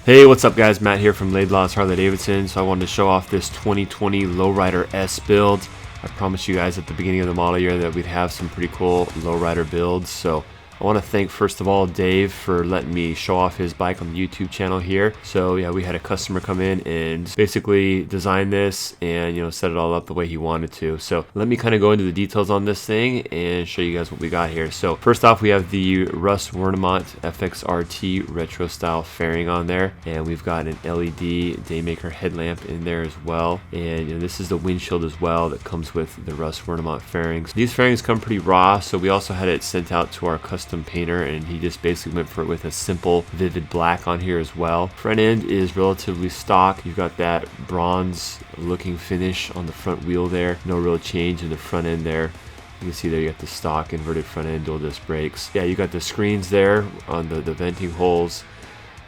Hey, what's up guys? Matt here from Laidlaw Harley-Davidson. So I wanted to show off this 2020 Lowrider S build. I promised you guys at the beginning of the model year that we'd have some pretty cool lowrider builds. So I want to thank first of all Dave for letting me show off his bike on the YouTube channel here. So yeah, we had a customer come in and basically design this and set it all up the way he wanted to. So let me kind of go into the details on this thing and show you guys what we got here. So first off, we have the Russ Wernimont FXRT retro style fairing on there, and we've got an LED Daymaker headlamp in there as well. And this is the windshield as well that comes with the Russ Wernimont fairings. These fairings come pretty raw, so we also had it sent out to our custom painter, and he just basically went for it with a simple vivid black on here as well. Front end is relatively stock. You've got that bronze looking finish on the front wheel there. No real change in the front end there. You can see there you got the stock inverted front end dual disc brakes. Yeah, you got the screens there on the venting holes.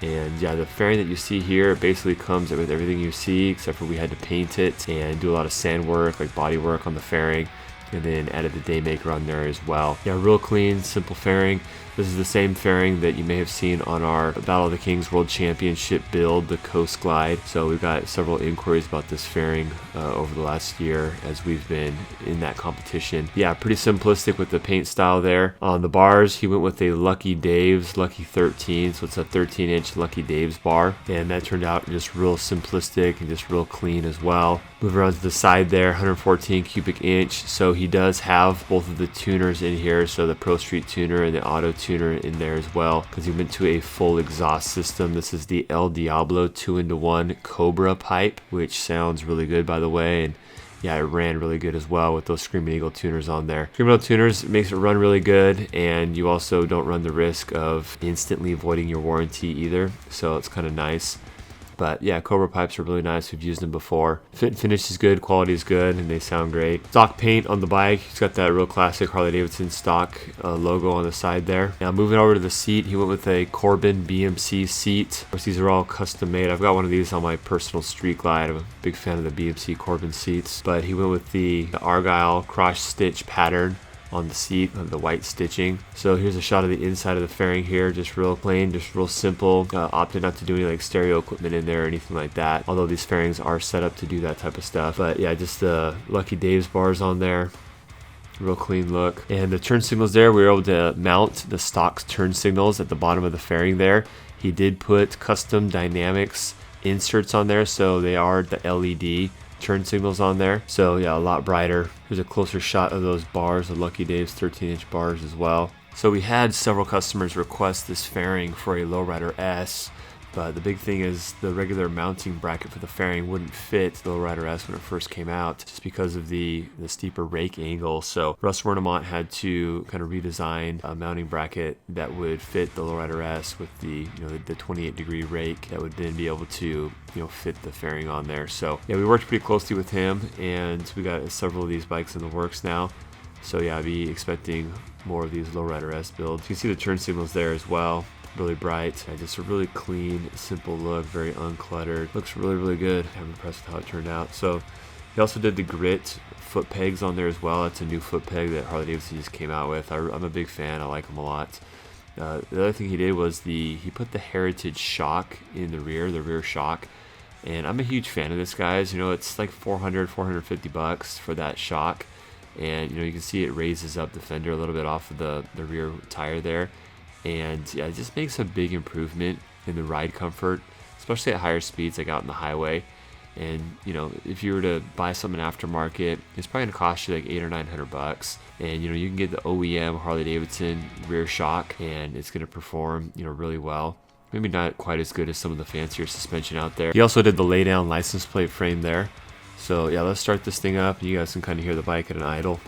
And yeah, the fairing that you see here basically comes with everything you see, except for we had to paint it and do a lot of sand work, like body work on the fairing, and then added the Daymaker on there as well. Yeah, real clean, simple fairing. This is the same fairing that you may have seen on our Battle of the Kings World Championship build, the Coast Glide. So we've got several inquiries about this fairing over the last year as we've been in that competition. Yeah, pretty simplistic with the paint style there. On the bars, he went with a Lucky Dave's Lucky 13, so it's a 13-inch Lucky Dave's bar, and that turned out just real simplistic and just real clean as well. Moving around to the side there, 114 cubic inch. So he does have both of the tuners in here, so the Pro Street tuner and the Auto tuner in there as well, because he went to a full exhaust system. This is the El Diablo 2-in-1 Cobra pipe, which sounds really good by the way, and yeah, it ran really good as well with those Screaming Eagle tuners on there. Screaming Eagle tuners makes it run really good, and you also don't run the risk of instantly voiding your warranty either, so it's kind of nice. But yeah, Cobra pipes are really nice. We've used them before. Fit and finish is good, quality is good, and they sound great. Stock paint on the bike. He's got that real classic Harley-Davidson stock logo on the side there. Now moving over to the seat, he went with a Corbin-BMC seat. Of course, these are all custom made. I've got one of these on my personal Street Glide. I'm a big fan of the BMC Corbin seats. But he went with the Argyle cross stitch pattern on the seat, on the white stitching. So here's a shot of the inside of the fairing here, just real plain, just real simple. Opted not to do any like stereo equipment in there or anything like that, although these fairings are set up to do that type of stuff. But yeah, just the Lucky Dave's bars on there. Real clean look. And the turn signals there, we were able to mount the stock turn signals at the bottom of the fairing there. He did put custom dynamics inserts on there, so they are the LED turn signals on there, so yeah, a lot brighter. Here's a closer shot of those bars, the Lucky Dave's 13-inch bars as well. So we had several customers request this fairing for a Lowrider S, but the big thing is the regular mounting bracket for the fairing wouldn't fit the Lowrider S when it first came out, just because of the steeper rake angle. So Russ Wernimont had to kind of redesign a mounting bracket that would fit the Lowrider S with the the 28-degree rake that would then be able to fit the fairing on there. So yeah, we worked pretty closely with him, and we got several of these bikes in the works now. So yeah, I'll be expecting more of these Lowrider S builds. You can see the turn signals there as well. Really bright, just a really clean, simple look, very uncluttered. Looks really, really good. I'm impressed with how it turned out. So he also did the grit foot pegs on there as well. It's a new foot peg that Harley-Davidson just came out with. I'm a big fan. I like them a lot. The other thing he did was he put the Heritage shock in the rear shock. And I'm a huge fan of this, guys. It's like $450 for that shock. And you can see it raises up the fender a little bit off of the rear tire there. And yeah, it just makes a big improvement in the ride comfort, especially at higher speeds like out on the highway. And if you were to buy something aftermarket, it's probably gonna cost you like $800 or $900. And you can get the OEM Harley-Davidson rear shock, and it's gonna perform really well. Maybe not quite as good as some of the fancier suspension out there. He also did the lay down license plate frame there. So yeah, let's start this thing up. You guys can kind of hear the bike at an idle.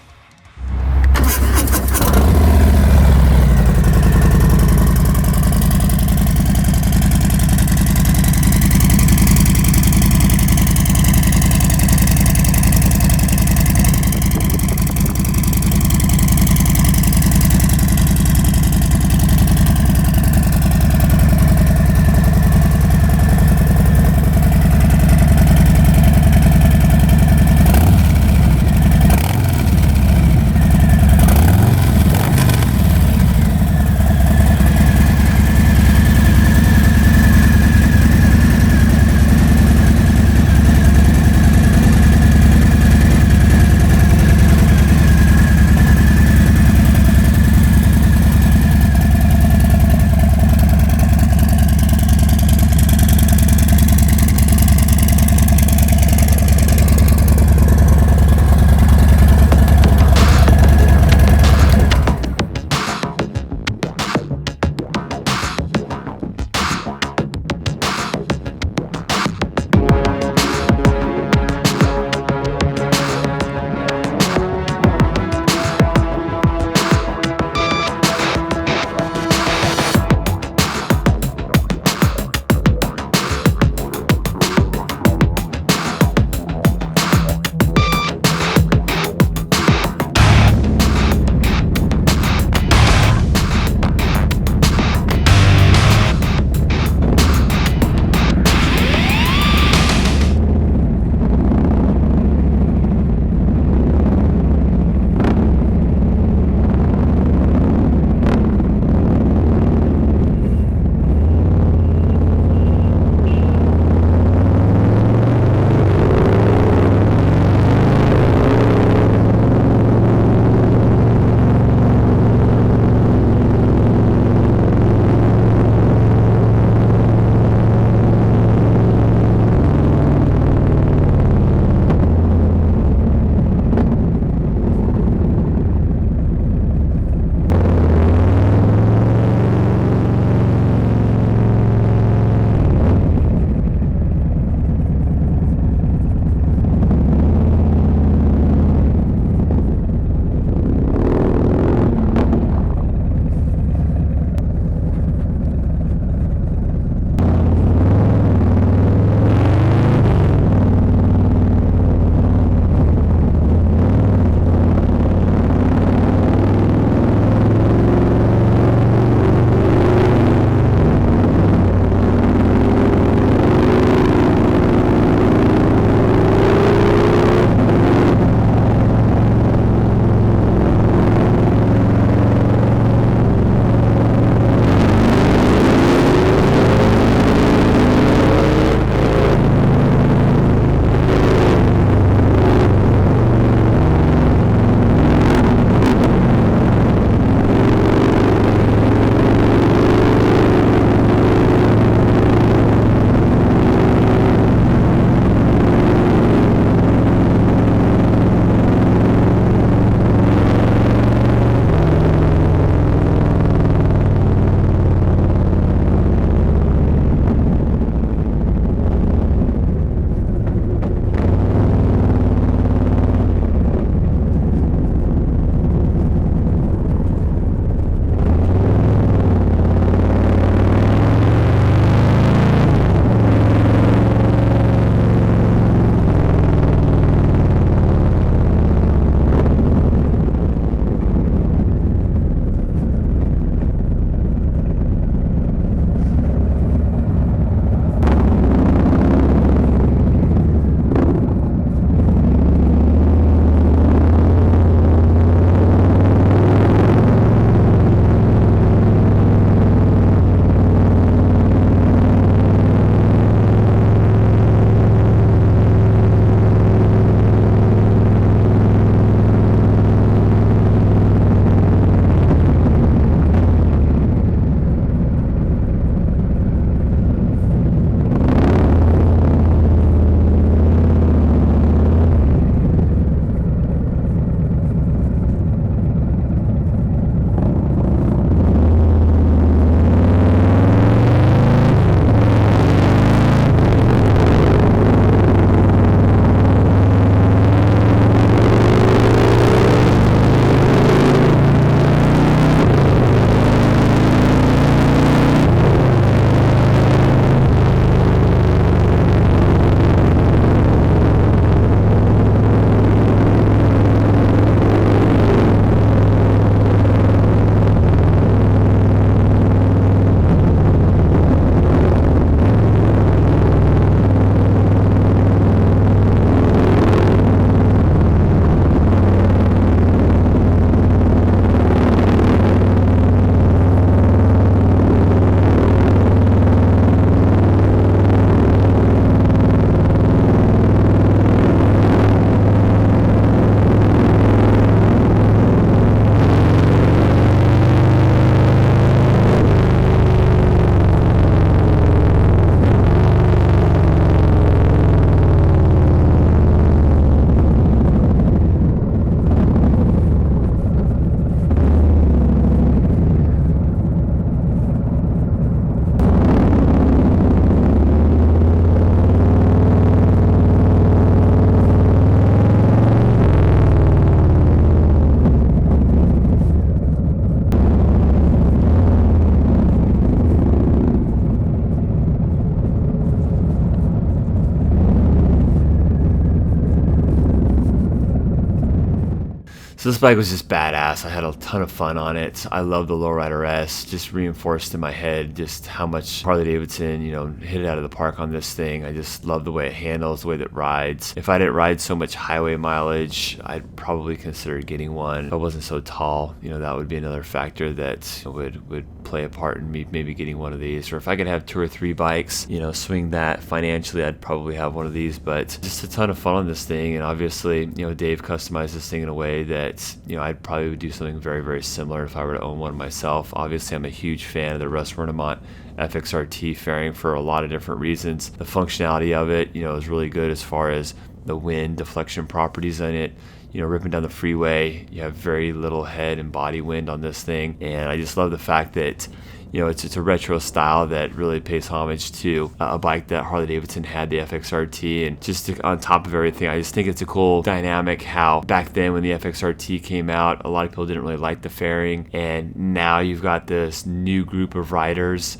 So this bike was just badass. I had a ton of fun on it. I love the Lowrider S. Just reinforced in my head just how much Harley-Davidson, hit it out of the park on this thing. I just love the way it handles, the way that it rides. If I didn't ride so much highway mileage, I'd probably consider getting one. If I wasn't so tall, that would be another factor that would play a part in me maybe getting one of these. Or if I could have 2 or 3 bikes, swing that financially, I'd probably have one of these. But just a ton of fun on this thing, and obviously, Dave customized this thing in a way that, I'd probably would do something very, very similar if I were to own one myself. Obviously, I'm a huge fan of the Russ Wernimont FXRT fairing for a lot of different reasons. The functionality of it, is really good as far as the wind deflection properties in it. Ripping down the freeway, you have very little head and body wind on this thing, and I just love the fact that it's a retro style that really pays homage to a bike that Harley-Davidson had, the FXRT. And just on top of everything, I just think it's a cool dynamic how back then when the FXRT came out, a lot of people didn't really like the fairing, and now you've got this new group of riders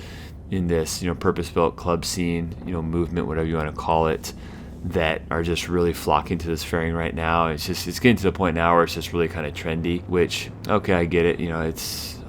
in this purpose-built club scene, movement, whatever you want to call it, that are just really flocking to this fairing right now. It's getting to the point now where it's just really kind of trendy, which, okay, I get it.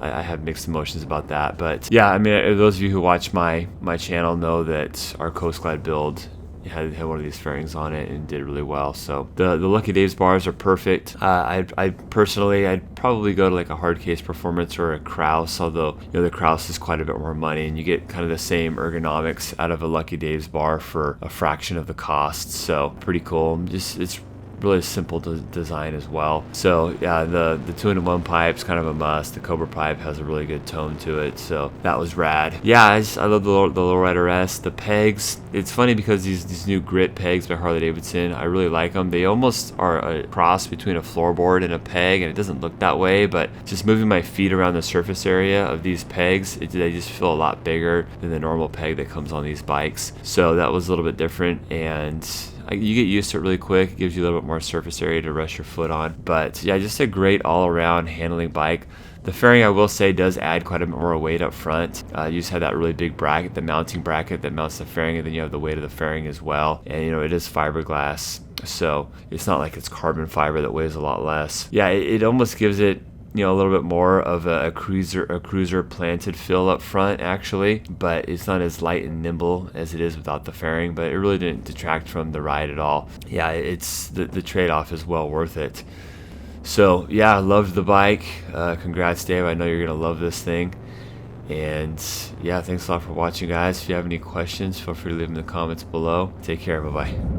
I have mixed emotions about that. But yeah, I mean, those of you who watch my channel know that our Coast Glide build had one of these fairings on it and did really well. So the Lucky Dave's bars are perfect. I'd probably go to like a hard case performance or a Kraus, although the Kraus is quite a bit more money, and you get kind of the same ergonomics out of a Lucky Dave's bar for a fraction of the cost. So pretty cool. It's really simple to design as well. So yeah, the 2-in-1 pipe's kind of a must. The Cobra pipe has a really good tone to it, so that was rad. Yeah, I love the Lowrider S. The pegs, it's funny because these new grit pegs by Harley-Davidson, I really like them. They almost are a cross between a floorboard and a peg, and it doesn't look that way, but just moving my feet around the surface area of these pegs, they just feel a lot bigger than the normal peg that comes on these bikes. So that was a little bit different, and you get used to it really quick. It gives you a little bit more surface area to rest your foot on. But yeah, just a great all-around handling bike. The fairing, I will say, does add quite a bit more weight up front. You just have that really big bracket, the mounting bracket that mounts the fairing, and then you have the weight of the fairing as well. And it is fiberglass, so it's not like it's carbon fiber that weighs a lot less. Yeah, it almost gives it a little bit more of a cruiser planted feel up front, actually, but it's not as light and nimble as it is without the fairing. But it really didn't detract from the ride at all. Yeah, it's the trade-off is well worth it. So yeah, I loved the bike. Congrats, Dave. I know you're gonna love this thing. And yeah, thanks a lot for watching, guys. If you have any questions, feel free to leave them in the comments below. Take care. Bye bye.